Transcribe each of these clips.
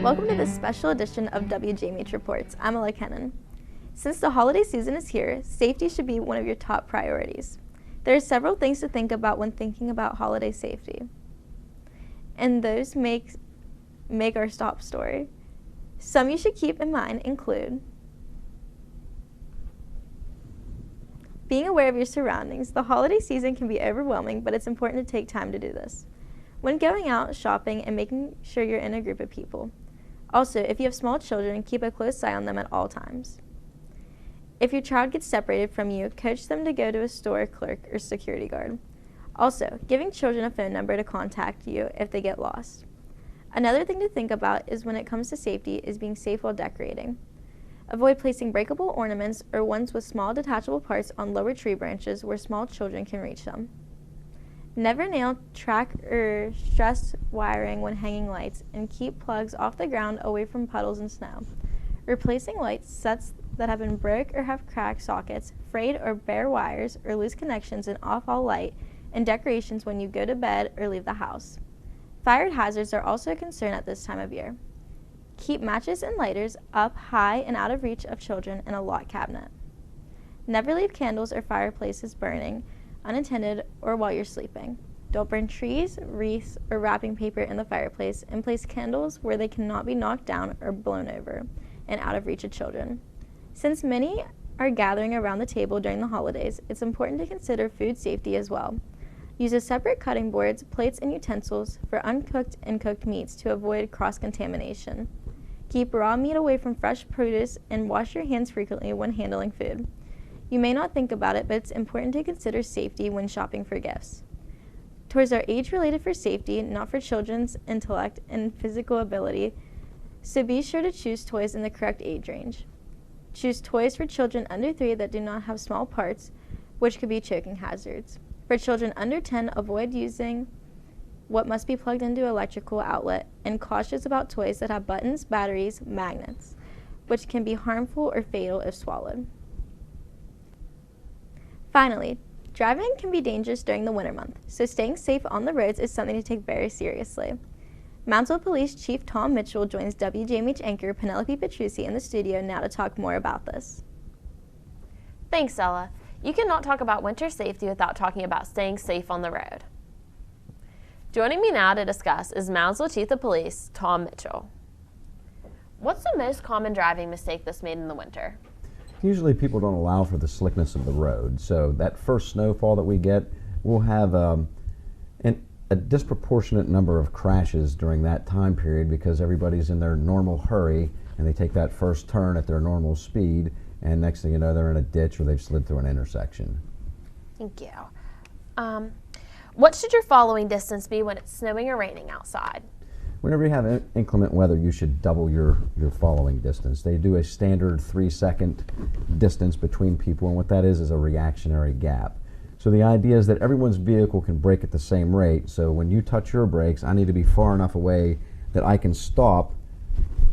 Welcome to this special edition of WJMH Reports. I'm Ella Kennan. Since the holiday season is here, safety should be one of your top priorities. There are several things to think about when thinking about holiday safety, and those make our top story. Some you should keep in mind include being aware of your surroundings. The holiday season can be overwhelming, but it's important to take time to do this when going out shopping and making sure you're in a group of people. Also, if you have small children, keep a close eye on them at all times. If your child gets separated from you, coach them to go to a store clerk or security guard. Also, giving children a phone number to contact you if they get lost. Another thing to think about is when it comes to safety is being safe while decorating. Avoid placing breakable ornaments or ones with small detachable parts on lower tree branches where small children can reach them. Never nail, track, or stress wiring when hanging lights, and keep plugs off the ground away from puddles and snow. Replacing light sets that have been broke or have cracked sockets, frayed or bare wires, or loose connections, and off all light and decorations when you go to bed or leave the house. Fire hazards are also a concern at this time of year. Keep matches and lighters up high and out of reach of children in a locked cabinet. Never leave candles or fireplaces burning unattended or while you're sleeping. Don't burn trees, wreaths, or wrapping paper in the fireplace, and place candles where they cannot be knocked down or blown over and out of reach of children. Since many are gathering around the table during the holidays, it's important to consider food safety as well. Use a separate cutting boards, plates, and utensils for uncooked and cooked meats to avoid cross-contamination. Keep raw meat away from fresh produce and wash your hands frequently when handling food. You may not think about it, but it's important to consider safety when shopping for gifts. Toys are age-related for safety, not for children's intellect and physical ability, so be sure to choose toys in the correct age range. Choose toys for children under 3 that do not have small parts, which could be choking hazards. For children under 10, avoid using what must be plugged into an electrical outlet, and cautious about toys that have buttons, batteries, magnets, which can be harmful or fatal if swallowed. Finally, driving can be dangerous during the winter month, so staying safe on the roads is something to take very seriously. Moundsville Police Chief Tom Mitchell joins WJMH anchor Penelope Petrucci in the studio now to talk more about this. Thanks, Ella. You cannot talk about winter safety without talking about staying safe on the road. Joining me now to discuss is Moundsville Chief of Police Tom Mitchell. What's the most common driving mistake that's made in the winter? Usually people don't allow for the slickness of the road, so that first snowfall that we get, we'll have a disproportionate number of crashes during that time period because everybody's in their normal hurry and they take that first turn at their normal speed, and next thing you know they're in a ditch or they've slid through an intersection. Thank you. What should your following distance be when it's snowing or raining outside? Whenever you have inclement weather, you should double your following distance. They do a standard 3-second distance between people, and what that is a reactionary gap. So the idea is that everyone's vehicle can brake at the same rate, so when you touch your brakes, I need to be far enough away that I can stop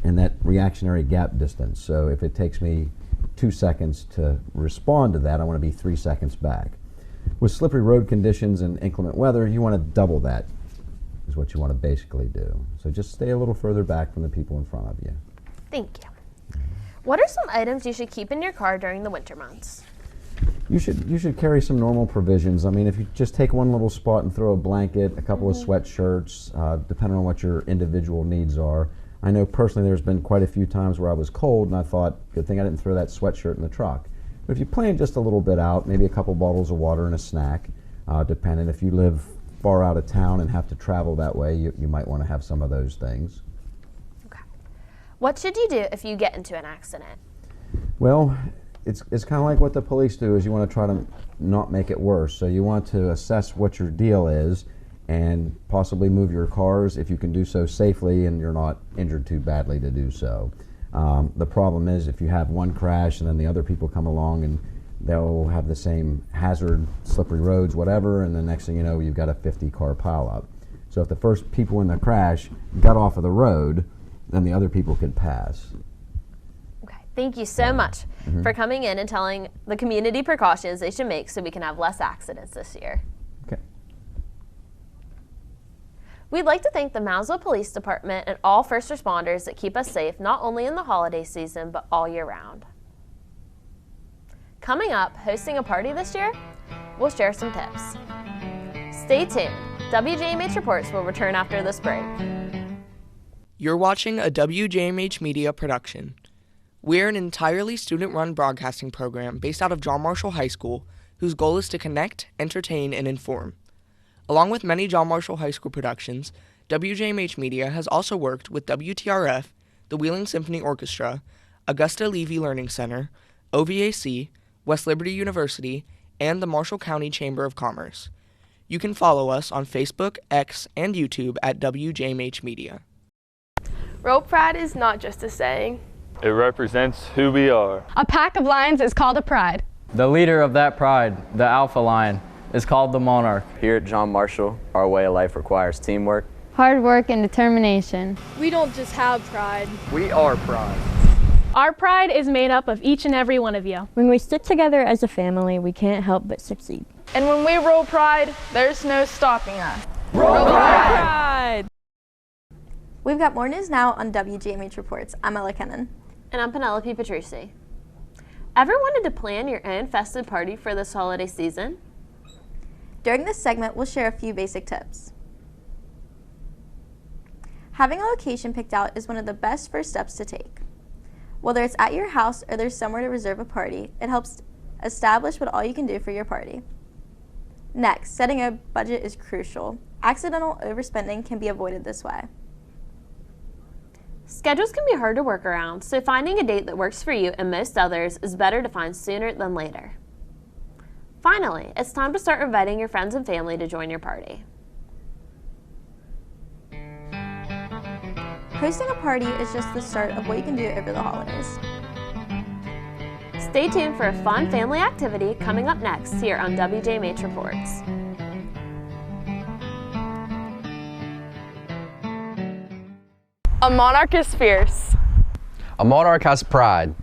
in that reactionary gap distance. So if it takes me 2 seconds to respond to that, I want to be 3 seconds back. With slippery road conditions and inclement weather, you want to double that. Is what you want to basically do. So just stay a little further back from the people in front of you. Thank you. What are some items you should keep in your car during the winter months? You should carry some normal provisions. I mean, if you just take one little spot and throw a blanket, a couple of sweatshirts, depending on what your individual needs are. I know personally there's been quite a few times where I was cold and I thought, good thing I didn't throw that sweatshirt in the truck. But if you plan just a little bit out, maybe a couple bottles of water and a snack, depending if you live far out of town and have to travel that way, you might want to have some of those things. Okay. What should you do if you get into an accident? Well, it's kind of like what the police do, is you want to try to not make it worse. So you want to assess what your deal is and possibly move your cars if you can do so safely and you're not injured too badly to do so. The problem is if you have one crash and then the other people come along and they'll have the same hazard, slippery roads, whatever, and the next thing you know, you've got a 50-car pileup. So if the first people in the crash got off of the road, then the other people could pass. Okay, thank you so much for coming in and telling the community precautions they should make so we can have less accidents this year. Okay. We'd like to thank the Moundsville Police Department and all first responders that keep us safe not only in the holiday season, but all year round. Coming up, hosting a party this year, we'll share some tips. Stay tuned. WJMH Reports will return after this break. You're watching a WJMH Media production. We're an entirely student-run broadcasting program based out of John Marshall High School, whose goal is to connect, entertain, and inform. Along with many John Marshall High School productions, WJMH Media has also worked with WTRF, the Wheeling Symphony Orchestra, Augusta Levy Learning Center, OVAC, West Liberty University, and the Marshall County Chamber of Commerce. You can follow us on Facebook, X, and YouTube at WJMH Media. Roll Pride is not just a saying. It represents who we are. A pack of lions is called a pride. The leader of that pride, the alpha lion, is called the monarch. Here at John Marshall, our way of life requires teamwork, Hard work and determination. We don't just have pride. We are pride. Our pride is made up of each and every one of you. When we stick together as a family, we can't help but succeed. And when we roll pride, there's no stopping us. Roll Pride! We've got more news now on WJMH Reports. I'm Ella Kennan. And I'm Penelope Petrucci. Ever wanted to plan your own festive party for this holiday season? During this segment, we'll share a few basic tips. Having a location picked out is one of the best first steps to take. Whether it's at your house or there's somewhere to reserve a party, it helps establish what all you can do for your party. Next, setting a budget is crucial. Accidental overspending can be avoided this way. Schedules can be hard to work around, so finding a date that works for you and most others is better to find sooner than later. Finally, it's time to start inviting your friends and family to join your party. Hosting a party is just the start of what you can do over the holidays. Stay tuned for a fun family activity coming up next here on WJMH Reports. A monarch is fierce. A monarch has pride.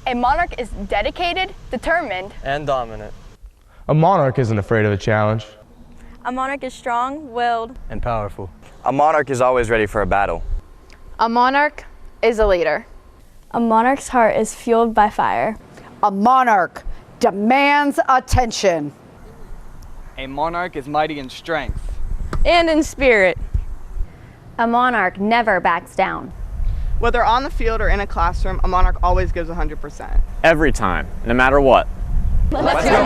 A monarch is dedicated, determined, And dominant. A monarch isn't afraid of a challenge. A monarch is strong-willed And powerful. A monarch is always ready for a battle. A monarch is a leader. A monarch's heart is fueled by fire. A monarch demands attention. A monarch is mighty in strength. And in spirit. A monarch never backs down. Whether on the field or in a classroom, a monarch always gives 100%. Every time, no matter what. Let's go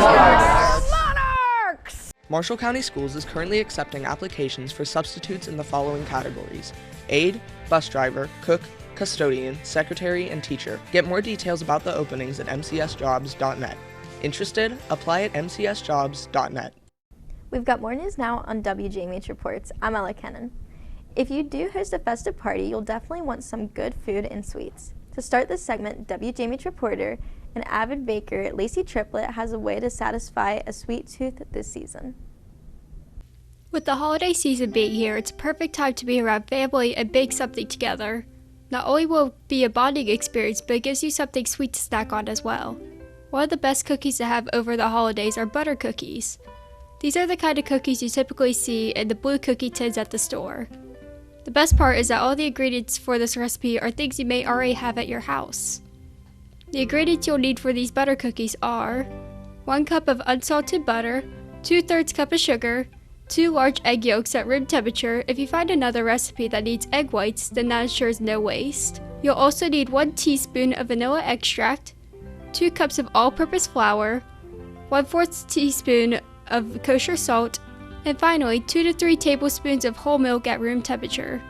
Monarchs! Marshall County Schools is currently accepting applications for substitutes in the following categories: aide, bus driver, cook, custodian, secretary, and teacher. Get more details about the openings at mcsjobs.net. Interested? Apply at mcsjobs.net. We've got more news now on WJMH Reports. I'm Ella Kennan. If you do host a festive party, you'll definitely want some good food and sweets. To start this segment, WJMH reporter and avid baker Lacey Triplett has a way to satisfy a sweet tooth this season. With the holiday season being here, it's a perfect time to be around family and bake something together. Not only will it be a bonding experience, but it gives you something sweet to snack on as well. One of the best cookies to have over the holidays are butter cookies. These are the kind of cookies you typically see in the blue cookie tins at the store. The best part is that all the ingredients for this recipe are things you may already have at your house. The ingredients you'll need for these butter cookies are 1 cup of unsalted butter, 2/3 cup of sugar, 2 large egg yolks at room temperature. If you find another recipe that needs egg whites, then that ensures no waste. You'll also need 1 teaspoon of vanilla extract, 2 cups of all-purpose flour, 1/4 teaspoon of kosher salt, and finally 2 to 3 tablespoons of whole milk at room temperature.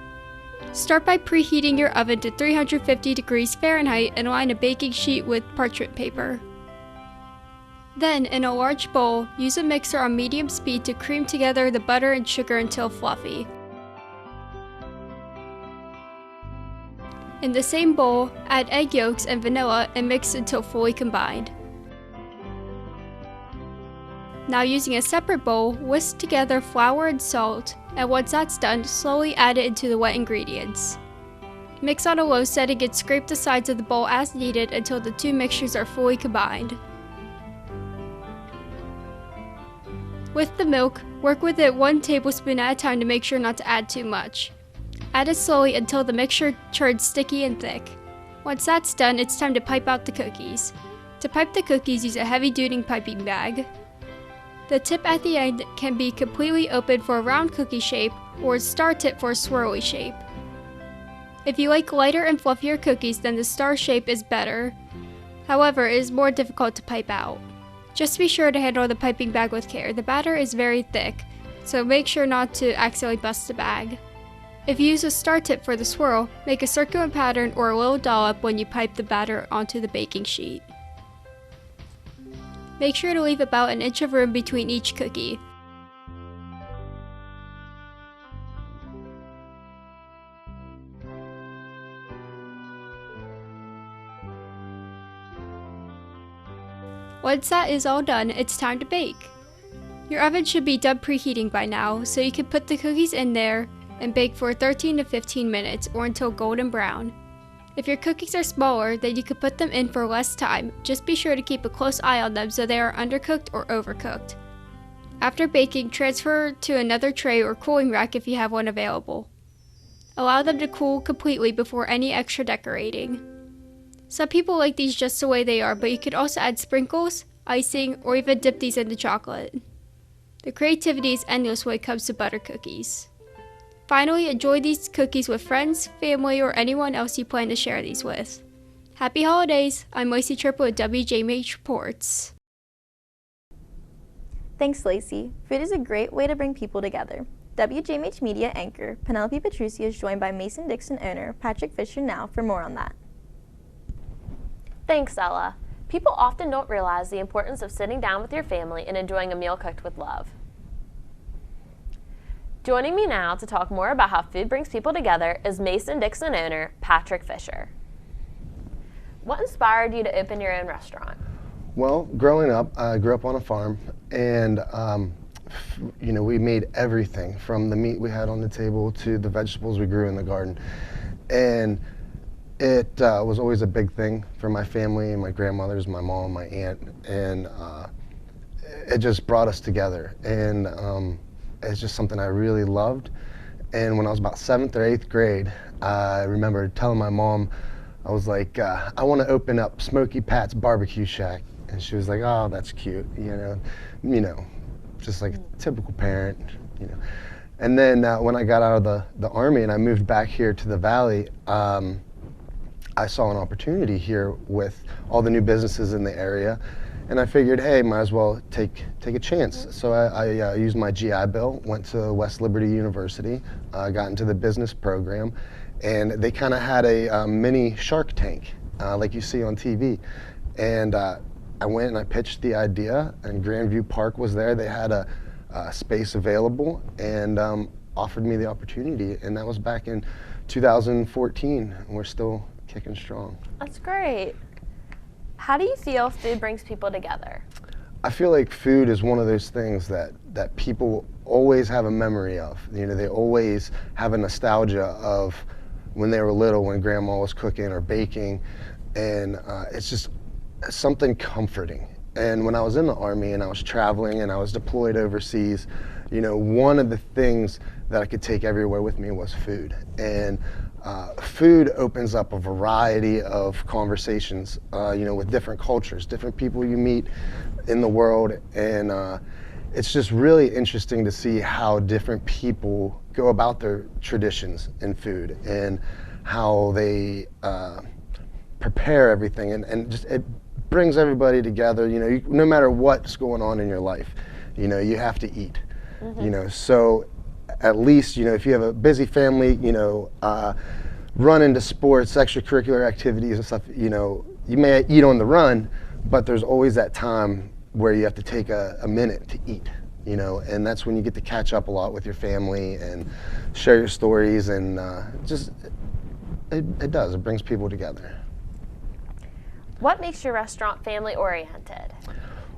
Start by preheating your oven to 350 degrees Fahrenheit and line a baking sheet with parchment paper. Then, in a large bowl, use a mixer on medium speed to cream together the butter and sugar until fluffy. In the same bowl, add egg yolks and vanilla and mix until fully combined. Now, using a separate bowl, whisk together flour and salt, and once that's done, slowly add it into the wet ingredients. Mix on a low setting and scrape the sides of the bowl as needed until the two mixtures are fully combined. With the milk, work with it 1 tablespoon at a time to make sure not to add too much. Add it slowly until the mixture turns sticky and thick. Once that's done, it's time to pipe out the cookies. To pipe the cookies, use a heavy-duty piping bag. The tip at the end can be completely open for a round cookie shape or a star tip for a swirly shape. If you like lighter and fluffier cookies, then the star shape is better. However, it is more difficult to pipe out. Just be sure to handle the piping bag with care. The batter is very thick, so make sure not to accidentally bust the bag. If you use a star tip for the swirl, make a circular pattern or a little dollop when you pipe the batter onto the baking sheet. Make sure to leave about 1 inch of room between each cookie. Once that is all done, it's time to bake. Your oven should be done preheating by now, so you can put the cookies in there and bake for 13 to 15 minutes or until golden brown. If your cookies are smaller, then you could put them in for less time. Just be sure to keep a close eye on them so they are undercooked or overcooked. After baking, transfer to another tray or cooling rack if you have one available. Allow them to cool completely before any extra decorating. Some people like these just the way they are, but you could also add sprinkles, icing, or even dip these into chocolate. The creativity is endless when it comes to butter cookies. Finally, enjoy these cookies with friends, family, or anyone else you plan to share these with. Happy holidays! I'm Lacey Triple with WJMH Reports. Thanks, Lacey. Food is a great way to bring people together. WJMH Media anchor Penelope Petrucci is joined by Mason-Dixon owner Patrick Fisher now for more on that. Thanks, Ella. People often don't realize the importance of sitting down with your family and enjoying a meal cooked with love. Joining me now to talk more about how food brings people together is Mason-Dixon owner Patrick Fisher. What inspired you to open your own restaurant? Well, growing up, I grew up on a farm, and we made everything from the meat we had on the table to the vegetables we grew in the garden. And it was always a big thing for my family, my grandmothers, my mom, my aunt, and it just brought us together. And it's just something I really loved. And when I was about 7th or 8th grade, I remember telling my mom, I was like, I want to open up Smoky Pat's Barbecue Shack. And she was like, oh, that's cute, just like a typical parent, And then when I got out of the Army and I moved back here to the Valley, I saw an opportunity here with all the new businesses in the area, and I figured, hey, might as well take a chance. So I used my GI Bill, went to West Liberty University, got into the business program, and they kind of had a mini Shark Tank, like you see on TV. And I went and I pitched the idea, and Grandview Park was there. They had a space available and offered me the opportunity, and that was back in 2014, and we're still kicking strong. That's great. How do you feel food brings people together? I feel like food is one of those things that people always have a memory of. They always have a nostalgia of when they were little, when grandma was cooking or baking, and it's just something comforting. And when I was in the Army and I was traveling and I was deployed overseas, one of the things that I could take everywhere with me was food. And food opens up a variety of conversations, with different cultures, different people you meet in the world, and it's just really interesting to see how different people go about their traditions in food and how they prepare everything, and just it brings everybody together. No matter what's going on in your life, you have to eat. So at least, if you have a busy family, run into sports, extracurricular activities and stuff, you may eat on the run, but there's always that time where you have to take a minute to eat, and that's when you get to catch up a lot with your family and share your stories, and it brings people together. What makes your restaurant family oriented?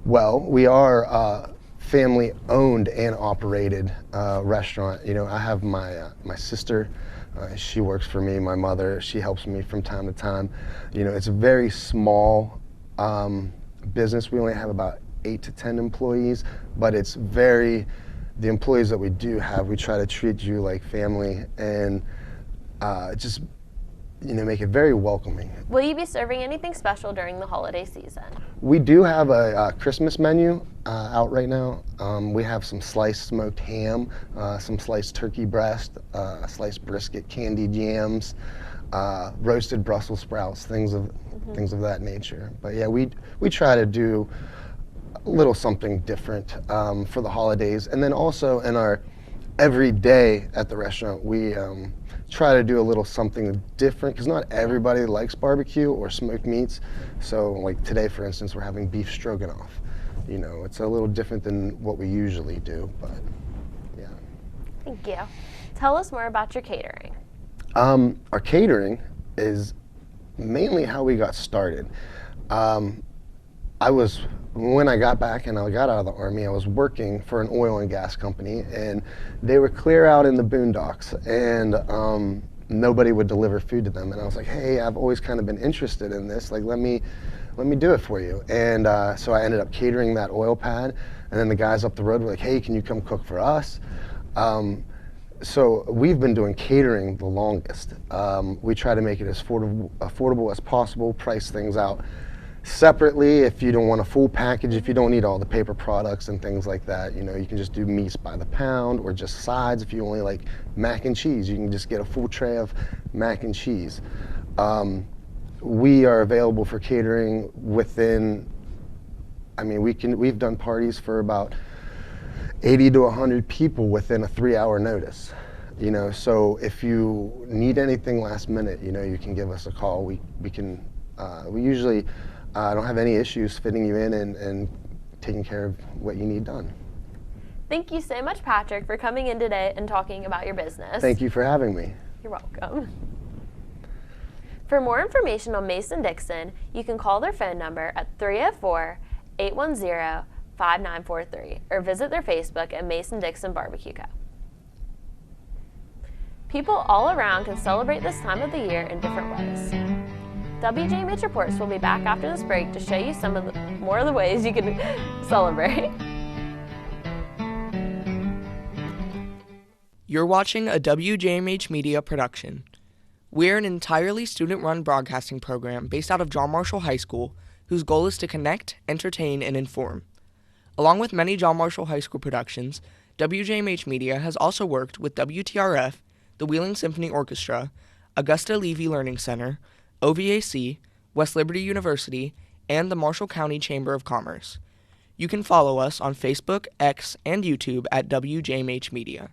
Well, we are family owned and operated restaurant. I have my sister, she works for me, my mother, she helps me from time to time. It's a very small business. We only have about 8 to 10 employees, but it's the employees that we do have, we try to treat you like family and just make it very welcoming. Will you be serving anything special during the holiday season? We do have a Christmas menu out right now. We have some sliced smoked ham, some sliced turkey breast, sliced brisket, candied yams, roasted Brussels sprouts, things of that nature. But yeah, we try to do a little something different for the holidays, and then also in our every day at the restaurant, we try to do a little something different, because not everybody likes barbecue or smoked meats. So like today, for instance, we're having beef stroganoff. It's a little different than what we usually do, but yeah. Thank you. Tell us more about your catering. Our catering is mainly how we got started. When I got back and I got out of the Army, I was working for an oil and gas company, and they were clear out in the boondocks, and nobody would deliver food to them. And I was like, hey, I've always kind of been interested in this. Like, let me do it for you. And so I ended up catering that oil pad, and then the guys up the road were like, hey, can you come cook for us? So we've been doing catering the longest. We try to make it as affordable as possible, price things out separately if you don't want a full package, if you don't need all the paper products and things like that. You can just do meats by the pound or just sides. If you only like mac and cheese, you can just get a full tray of mac and cheese. We are available for catering within, we've done parties for about 80 to 100 people within a 3-hour notice. So if you need anything last minute, you can give us a call. We usually don't have any issues fitting you in and taking care of what you need done. Thank you so much, Patrick, for coming in today and talking about your business. Thank you for having me. You're welcome. For more information on Mason-Dixon, you can call their phone number at 304-810-5943 or visit their Facebook at Mason-Dixon Barbecue Co. People all around can celebrate this time of the year in different ways. WJMH Reports will be back after this break to show you more of the ways you can celebrate. You're watching a WJMH Media production. We're an entirely student-run broadcasting program based out of John Marshall High School, whose goal is to connect, entertain, and inform. Along with many John Marshall High School productions, WJMH Media has also worked with WTRF, the Wheeling Symphony Orchestra, Augusta Levy Learning Center, OVAC, West Liberty University, and the Marshall County Chamber of Commerce. You can follow us on Facebook, X, and YouTube at WJMH Media.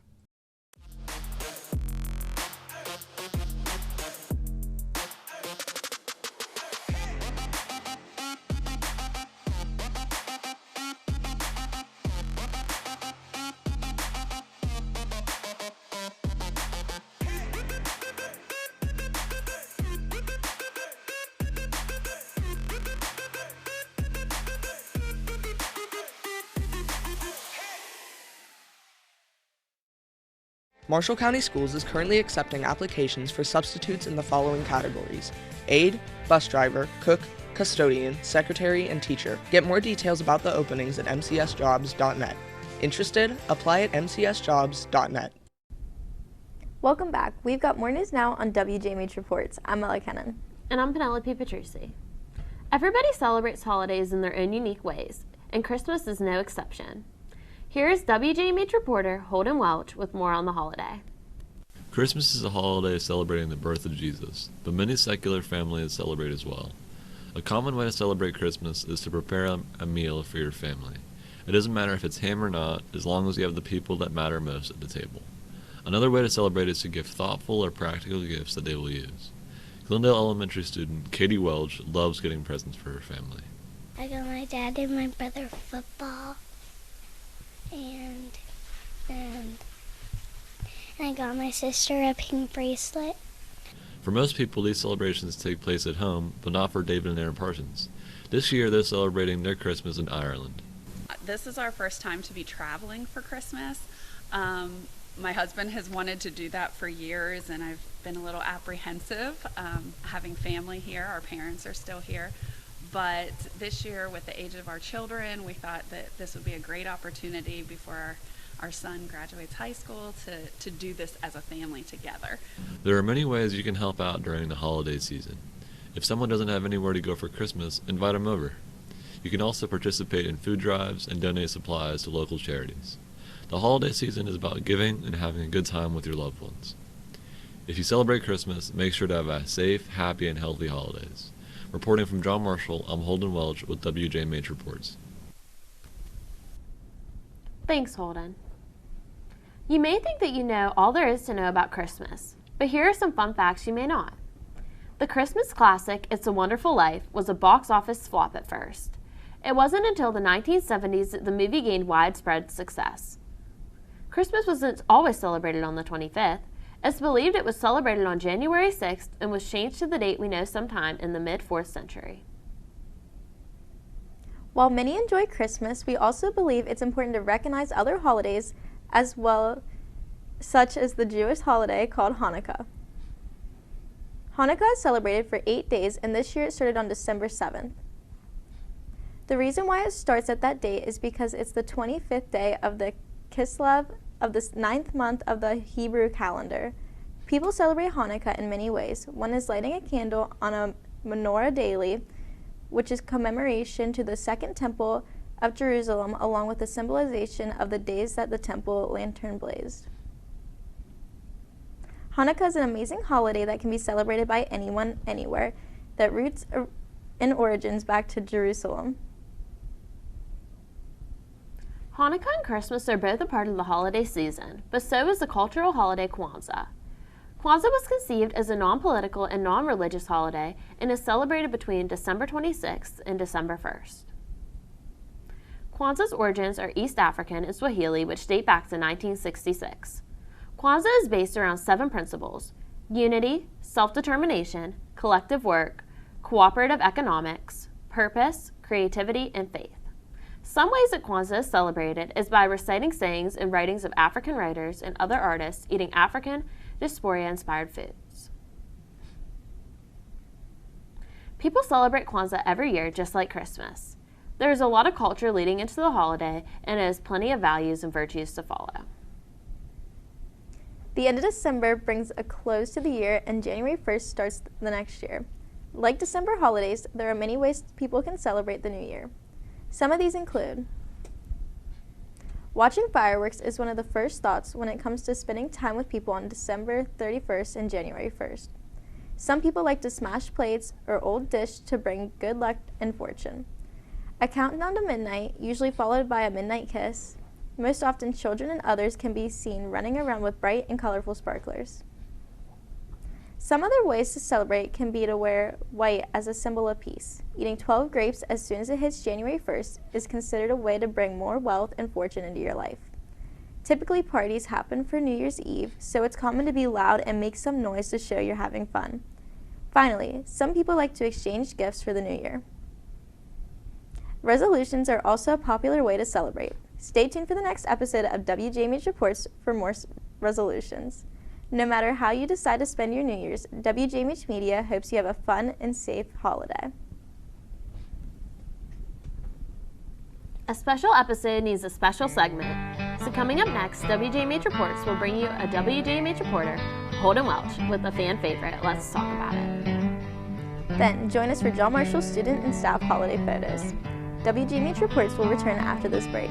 Marshall County Schools is currently accepting applications for substitutes in the following categories: aide, bus driver, cook, custodian, secretary, and teacher. Get more details about the openings at mcsjobs.net. Interested? Apply at mcsjobs.net. Welcome back. We've got more news now on WJMH Reports. I'm Ella Kennan. And I'm Penelope Petrucci. Everybody celebrates holidays in their own unique ways, and Christmas is no exception. Here is WJMH reporter Holden Welch with more on the holiday. Christmas is a holiday celebrating the birth of Jesus, but many secular families celebrate as well. A common way to celebrate Christmas is to prepare a meal for your family. It doesn't matter if it's ham or not, as long as you have the people that matter most at the table. Another way to celebrate is to give thoughtful or practical gifts that they will use. Glendale Elementary student Katie Welch loves getting presents for her family. I got my dad and my brother football, and I got my sister a pink bracelet. For most people, these celebrations take place at home, but not for David and Aaron Parsons. This year, they're celebrating their Christmas in Ireland. This is our first time to be traveling for Christmas. My husband has wanted to do that for years, and I've been a little apprehensive having family here. Our parents are still here. But this year, with the age of our children, we thought that this would be a great opportunity before our son graduates high school to do this as a family together. There are many ways you can help out during the holiday season. If someone doesn't have anywhere to go for Christmas, invite them over. You can also participate in food drives and donate supplies to local charities. The holiday season is about giving and having a good time with your loved ones. If you celebrate Christmas, make sure to have a safe, happy, and healthy holidays. Reporting from John Marshall, I'm Holden Welch with WJMH Reports. Thanks, Holden. You may think that you know all there is to know about Christmas, but here are some fun facts you may not. The Christmas classic, It's a Wonderful Life, was a box office flop at first. It wasn't until the 1970s that the movie gained widespread success. Christmas wasn't always celebrated on the 25th. It's believed it was celebrated on January 6th and was changed to the date we know sometime in the mid-4th century. While many enjoy Christmas, we also believe it's important to recognize other holidays as well, such as the Jewish holiday called Hanukkah. Hanukkah is celebrated for 8 days, and this year it started on December 7th. The reason why it starts at that date is because it's the 25th day of the Kislev of the 9th month of the Hebrew calendar. People celebrate Hanukkah in many ways. One is lighting a candle on a menorah daily, which is commemoration to the Second Temple of Jerusalem, along with the symbolization of the days that the temple lantern blazed. Hanukkah is an amazing holiday that can be celebrated by anyone, anywhere, that roots and origins back to Jerusalem. Hanukkah and Christmas are both a part of the holiday season, but so is the cultural holiday Kwanzaa. Kwanzaa was conceived as a non-political and non-religious holiday and is celebrated between December 26th and December 1st. Kwanzaa's origins are East African and Swahili, which date back to 1966. Kwanzaa is based around 7 principles: unity, self-determination, collective work, cooperative economics, purpose, creativity, and faith. Some ways that Kwanzaa is celebrated is by reciting sayings and writings of African writers and other artists, eating African diaspora-inspired foods. People celebrate Kwanzaa every year just like Christmas. There is a lot of culture leading into the holiday, and it has plenty of values and virtues to follow. The end of December brings a close to the year, and January 1st starts the next year. Like December holidays, there are many ways people can celebrate the new year. Some of these include: watching fireworks is one of the first thoughts when it comes to spending time with people on December 31st and January 1st. Some people like to smash plates or old dish to bring good luck and fortune. A countdown to midnight, usually followed by a midnight kiss. Most often, children and others can be seen running around with bright and colorful sparklers. Some other ways to celebrate can be to wear white as a symbol of peace. Eating 12 grapes as soon as it hits January 1st is considered a way to bring more wealth and fortune into your life. Typically, parties happen for New Year's Eve, so it's common to be loud and make some noise to show you're having fun. Finally, some people like to exchange gifts for the new year. Resolutions are also a popular way to celebrate. Stay tuned for the next episode of WJMH Reports for more resolutions. No matter how you decide to spend your New Year's, WJMH Media hopes you have a fun and safe holiday. A special episode needs a special segment. So coming up next, WJMH Reports will bring you a WJMH reporter, Holden Welch, with a fan favorite. Let's talk about it. Then, join us for John Marshall student and staff holiday photos. WJMH Reports will return after this break.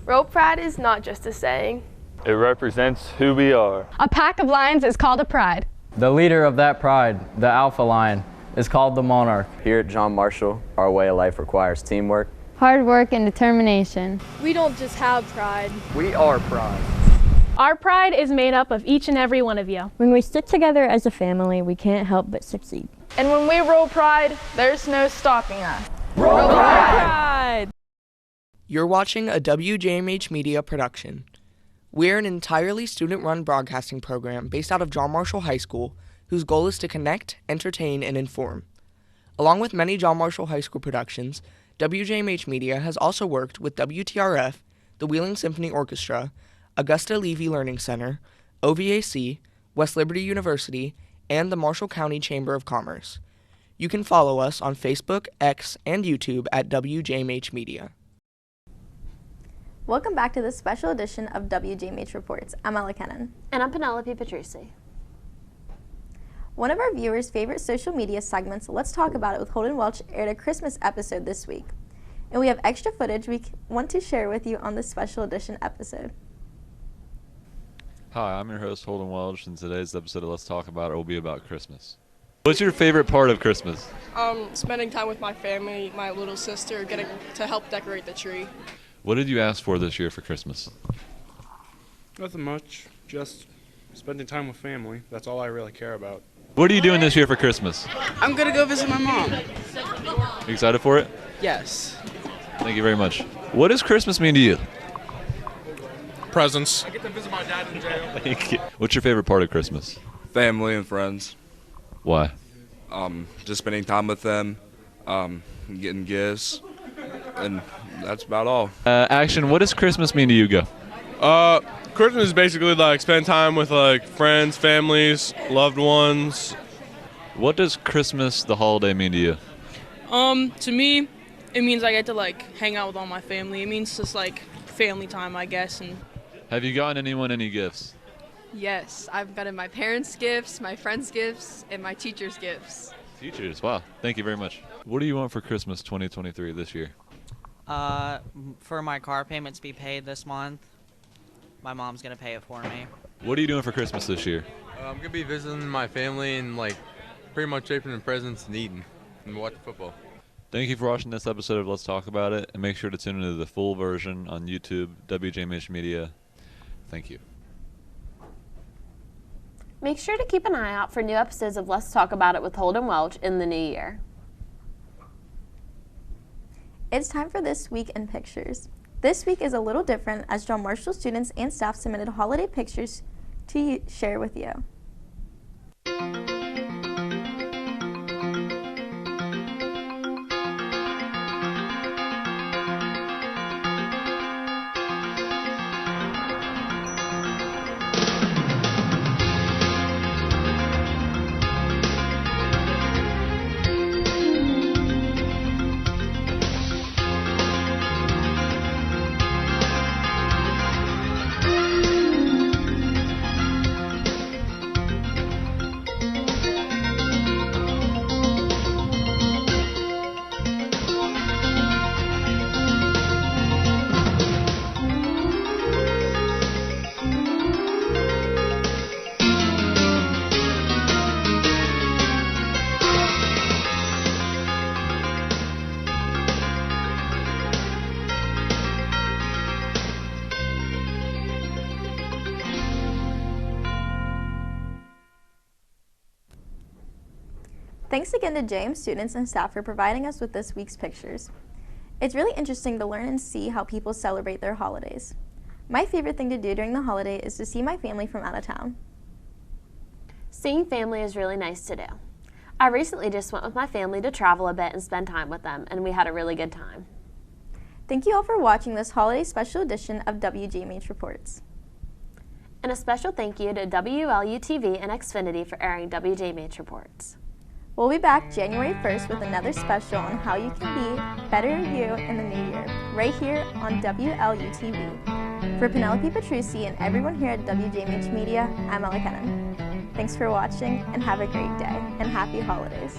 Roll Pride is not just a saying. It represents who we are. A pack of lions is called a pride. The leader of that pride, the alpha lion, is called the monarch. Here at John Marshall, our way of life requires teamwork, hard work, and determination. We don't just have pride. We are pride. Our pride is made up of each and every one of you. When we stick together as a family, we can't help but succeed. And when we roll pride, there's no stopping us. Roll Pride! You're watching a WJMH Media production. We're an entirely student-run broadcasting program based out of John Marshall High School, whose goal is to connect, entertain, and inform. Along with many John Marshall High School productions, WJMH Media has also worked with WTRF, the Wheeling Symphony Orchestra, Augusta Levy Learning Center, OVAC, West Liberty University, and the Marshall County Chamber of Commerce. You can follow us on Facebook, X, and YouTube at WJMH Media. Welcome back to this special edition of WJMH Reports. I'm Ella Kennan. And I'm Penelope Petrucci. One of our viewers' favorite social media segments, Let's Talk About It with Holden Welch, aired a Christmas episode this week. And we have extra footage we want to share with you on this special edition episode. Hi, I'm your host, Holden Welch, and today's episode of Let's Talk About It will be about Christmas. What's your favorite part of Christmas? Spending time with my family, my little sister, getting to help decorate the tree. What did you ask for this year for Christmas? Nothing much, just spending time with family. That's all I really care about. What are you doing this year for Christmas? I'm gonna go visit my mom. You excited for it? Yes. Thank you very much. What does Christmas mean to you? Presents. I get to visit my dad in jail. Thank you. What's your favorite part of Christmas? Family and friends. Why? Just spending time with them, getting gifts, and that's about all. Action, what does Christmas mean to you, Go? Christmas is basically like spend time with like friends, families, loved ones. What does Christmas, the holiday, mean to you? To me, it means I get to like hang out with all my family. It means just like family time, I guess. And Have you gotten anyone any gifts? Yes, I've gotten my parents' gifts, my friends' gifts, and my teachers' gifts. Teachers, wow. Thank you very much. What do you want for Christmas 2023 this year? For my car payment to be paid this month. My mom's gonna pay it for me. What are you doing for Christmas this year? I'm gonna be visiting my family and like pretty much opening presents and eating and watching football. Thank you for watching this episode of Let's Talk About It, and make sure to tune into the full version on YouTube, WJMH Media. Thank you. Make sure to keep an eye out for new episodes of Let's Talk About It with Holden Welch in the new year. It's time for This Week in Pictures. This week is a little different as John Marshall students and staff submitted holiday pictures to share with you. Thanks again to JM students and staff for providing us with this week's pictures. It's really interesting to learn and see how people celebrate their holidays. My favorite thing to do during the holiday is to see my family from out of town. Seeing family is really nice to do. I recently just went with my family to travel a bit and spend time with them, and we had a really good time. Thank you all for watching this holiday special edition of WJMH Reports. And a special thank you to WLU-TV and Xfinity for airing WJMH Reports. We'll be back January 1st with another special on how you can be better you in the new year, right here on WLU-TV. For Penelope Petrucci and everyone here at WJMH Media, I'm Ella Kennan. Thanks for watching and have a great day and happy holidays.